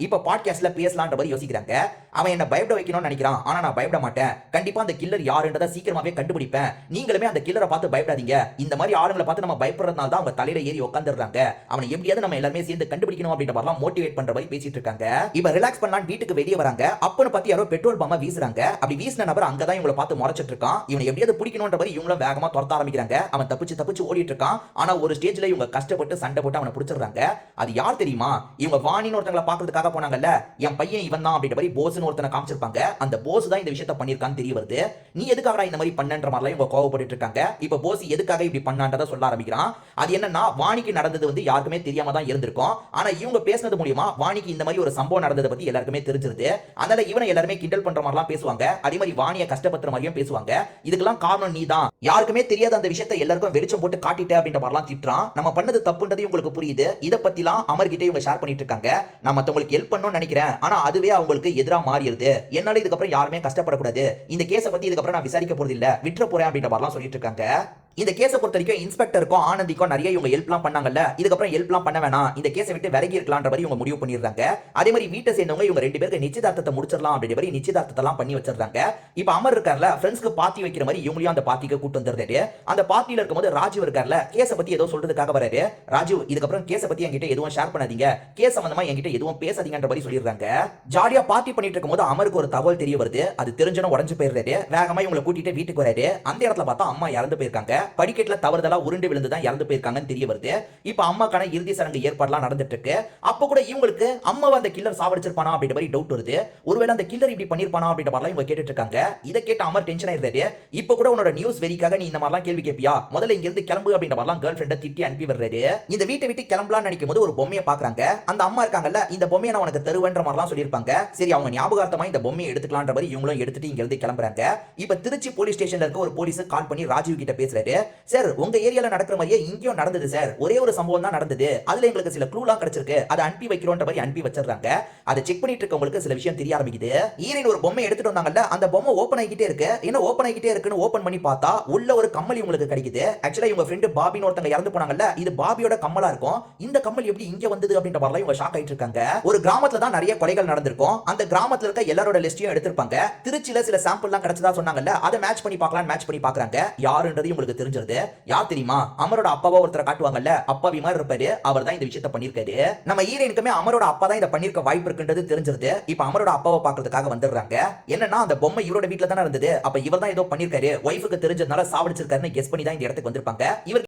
இப்ப பாட்காஸ்ட்ல பேசலான்ற மாதிரி யோசிக்கிறாங்க. அவன் என்ன பயப்பட வைக்கணும்னு நினைக்கிறான். ஆனா நான் பயப்பட மாட்டேன். கண்டிப்பா அந்த கில்லர் யாருன்றத சீக்கிரமாவே கண்டுபிடிப்பேன். நீங்களுமே அந்த கில்லரை பார்த்து பயப்படாதீங்க. இந்த மாதிரி ஆளுங்களை பார்த்து நம்ம பயப்படுறதுனால தான் அவங்க தலையில ஏறி உட்காந்துடுறாங்க. அவனை எப்படியாவது நம்ம எல்லாருமே சேர்ந்து கண்டுபிடிக்கணும் அப்படின்ற மாதிரிலாம் மோட்டிவேட் பண்ற மாதிரி பேசிட்டு இருக்காங்க. இப்ப ரிலாக்ஸ் பண்ணலான்னு வீட்டுக்கு வெளியே வராங்க. அப்பன்னு பார்த்து யாரோ பெட்ரோல் பாம்பை வீசுறாங்க. அப்படி வீசின நபர் அங்கதான் இவங்களை பார்த்து முறைச்சிட்டு இருக்கான். இவனை எப்படியாவது பிடிக்கணும்ன்ற மாதிரி இவங்களும் வேகமா துரத்த ஆரம்பிக்கிறாங்க. அவன் தப்பிச்சு தப்பிச்சு ஓடிட்டு இருக்கான். ஆனா ஒரு ஸ்டேஜ்ல இவங்க கஷ்டப்பட்டு சண்டை போட்டு அவனை பிடிச்சிடுறாங்க. அது யார் தெரியுமா? இவங்க வாணின்னு ஒருத்தங்களை பார்க்கறதுக்காக போனாங்கல்ல, என் பையன் இவன் தான் அப்படின்ற மாதிரி போஸ்னு ஒருத்தனை காமிச்சிருப்பாங்க. அந்த போஸ் தான் இந்த விஷயத்தை பண்ணிருக்கான்னு தெரிய வருது. நீ எதுக்காக இந்த மாதிரி பண்ணன்ற மாதிரி இவங்க கோவப்பட்டு இருக்காங்க. இப்ப போஸ் எதுக்காக இப்படி பண்ணான்றத சொல்ல ஆரம்பிக்கிறான். அது என்னன்னா, வாணிக்கு நடந்தது வந்து யாருக்குமே தெரியாம தான் இருந்திருக்கும். ஆனா இவங்க பேசினது மூலியமா வாணிக்கு இந்த மாதிரி ஒரு சம்பவம் நடந்ததை பத்தி எல்லாருக்குமே தெரிஞ்சிருது. அதனால இவனை எல்லாருமே கிண்டல் பண்ற மாதிரிலாம் பேசுவாங்க. அதே மாதிரி வாணியை கஷ்டப்படுற மாதிரியும் பேசுவாங்க. இதுக்கெல்லாம் காரணம் நீ தான், யாருக்குமே தெரியாத அந்த விஷயத்தை எல்லாருக்கும் வெளிச்சம் போட்டு காட்டிட்ட அப்படின்ற மாதிரிலாம் திட்டுறான். நம்ம பண்ணது தப்புன்றது உங்களுக்கு புரியுது. இதை பத்திலாம் அமர்கிட்ட இவங்க ஷேர் பண்ணிட்டு இருக்காங்க. நான் மத்தவங்களுக்கு ஹெல்ப் பண்ணணும்னு நினைக்கிறேன், ஆனா அதுவே அவங்களுக்கு எதிராக மாறிடுது. என்னால இதுக்கப்புறம் யாருமே கஷ்டப்படக்கூடாது. இந்த கேஸை பத்தி இதுக்கப்புறம் நான் விசாரிக்க போறது இல்ல, விட்டுற போறேன் அப்படின்ற மாதிரிலாம் சொல்லிட்டு இருக்காங்க. இந்த கேஸை பொறுத்த வரைக்கும் இன்ஸ்பெக்டருக்கும் ஆனந்திக்கும் நிறைய இவங்க ஹெல்ப்லாம் பண்ணாங்கல்ல, இதுக்கப்புறம் ஹெல்ப்லாம் பண்ண வேணாம், இந்த கேஸை விட்டு விலகி இருக்கலாம்ன்ற மாதிரி இவங்க முடிவு பண்ணிடுறாங்க. அதே மாதிரி வீட்டை சேர்ந்தவங்க இவங்க ரெண்டு பேருக்கு நிச்சயதார்த்தத்தை முடிச்சிடலாம் அப்படின்ற மாதிரி நிச்சயதார்த்தத்தெல்லாம் பண்ணி வச்சிருக்காங்க. இப்போ அமர் இருக்கார்ல, ஃப்ரெண்ட்ஸ்க்கு பார்ட்டி வைக்கிற மாதிரி இவங்களையும் அந்த பார்ட்டிக்கு கூட்டு வந்துடுறாரு. அந்த பார்ட்டியில் இருக்கும்போது ராஜீவ் இருக்கார்ல, கேஸை பத்தி ஏதோ சொல்றதுக்காக வராரு. ராஜீவ், இதுக்கப்புறம் கேஸை பத்தி என்கிட்ட எதுவும் ஷேர் பண்ணாதீங்க, கேஸ் சம்பந்தமா என்கிட்ட எதுவும் பேசாதீங்கன்ற மாதிரி சொல்லிடுறாங்க. ஜாலியா பார்ட்டி பண்ணிட்டு இருக்கும்போது அமருக்கு ஒரு தகவல் தெரிய வருது. அது தெரிஞ்சனும் உடஞ்சு போயிடுறாரு. வேகமா இவங்களை கூட்டிட்டு வீட்டுக்கு வராரு. அந்த இடத்துல பார்த்தா அம்மா இறந்து போயிருக்காங்க. படிக்கட்டுல தவறுதலா உருண்டு விழுந்து தான் இறந்து போயிருக்காங்கன்னு தெரிய வருது. இப்போ அம்மாக்கான இறுதி சடங்கு ஏற்பாடுலாம் நடந்துட்டு இருக்கு. அப்ப கூட இவங்களுக்கு அம்மாவை அந்த கில்லர் சாவடிச்சிருப்பானா அப்படின்ற மாதிரி டவுட் வருது. ஒருவேளை அந்த கில்லர் இப்படி பண்ணிருப்பானா அப்படின்ற மாதிரிலாம் இவங்க கேட்டுட்டு இருக்காங்க. இதை கேட்டு அமர் டென்ஷன் ஆயிருந்தாரு. இப்போ கூட உன்னோட நியூஸ் வெரிக்காக நீ இந்த மாதிரிலாம் கேள்வி கேட்பியா, முதல்ல இங்க இருந்து கிளம்பு அப்படின்ற மாதிரிலாம் கேர்ள் ஃப்ரெண்டை திட்டி அனுப்பி வர்றாரு. இந்த வீட்டை விட்டு கிளம்பலாம்னு நினைக்கும் போது ஒரு பொம்மையை பாக்குறாங்க. அந்த அம்மா இருக்காங்கல்ல, இந்த பொம்மையை நான் உனக்கு தருவேன்ற மாதிரிலாம் சொல்லியிருப்பாங்க. சரி, அவங்க ஞாபகார்த்தமா இந்த பொம்மையை எடுத்துக்கலான்ற மாதிரி இவங்களும் எடுத்துட்டு இங்க இருந்து கிளம்புறாங்க. இப்ப திருச்சி போலீஸ் ஸ்டேஷன்ல இருக்க ஒரு போலீஸ் கால் பண்ணி ராஜீவ் கிட்ட பேசுறாரு. சார், உங்க ஏரியால நடக்கிற மாதிரியே இங்கேயும் நடந்தது சார், ஒரே ஒரு சம்பவம் தான் நடந்தது, அதுல எங்களுக்கு சில க்ளூலாம் கிடைச்சிருக்கு, அதை அனுப்பி வைக்கிறோன்ற மாதிரி அனுப்பி வச்சிருக்காங்க. அதை செக் பண்ணிட்டு இருக்கவங்களுக்கு சில விஷயம் தெரிய ஆரம்பிக்குது. ஈரன் ஒரு பொம்மை எடுத்துட்டு வந்தாங்கல்ல, அந்த பொம்மை ஓபன் ஆகிட்டே இருக்கு. என்ன ஓபன் ஆகிட்டே இருக்குன்னு ஓபன் பண்ணி பார்த்தா உள்ள ஒரு கம்மல் உங்களுக்கு கிடைக்குது. ஆக்சுவலா இவங்க ஃப்ரெண்ட் பாபின்னு ஒருத்தங்க இறந்து போனாங்கல்ல, இது பாபியோட கம்மலா இருக்கும். இந்த கம்மல் எப்படி இங்க வந்தது அப்படின்ற மாதிரி இவங்க ஷாக் ஆயிட்டு இருக்காங்க. ஒரு கிராமத்துல தான் நிறைய கொலைகள் நடந்திருக்கும். அந்த கிராமத்துல இருக்க எல்லாரோட லிஸ்டையும் எடுத்திருப்பாங்க. திருச்சியில சில சாம்பிள்லாம் கிடைச்சதா சொன்னாங்கல்ல, அதை மேட்ச் பண்ணி பார்க்கலாம், மேட்ச் பண்ணி பார்க்கறாங்க. யாருன்றது உங்களுக்கு தெரிஞ்சிருது. யார் தெரியுமா? அமரோட அப்பாவா ஒருத்தரை காட்டுவாங்கல்ல, அப்பாவி மாதிரி இருப்பாரு, அவர் தான் இந்த விஷயத்தை பண்ணிருக்காரு. நம்ம ஈரனுக்குமே அமரோட அப்பா தான் இதை பண்ணிருக்க வாய்ப்பு இருக்குன்றது தெரிஞ்சிருது. இப்ப அமரோட அப்பாவை பார்க்கறதுக்காக வந்துடுறாங்க. என்னன்னா, அந்த பொம்மை இவரோட வீட்டுல தானே இருந்தது, அப்ப இவர் தான் ஏதோ பண்ணிருக்காரு, ஒய்ஃபுக்கு தெரிஞ்சதுனால சாவடிச்சிருக்காருன்னு கெஸ் பண்ணி தான் இந்த இடத்துக்கு வந்திருப்பாங்க. இவர்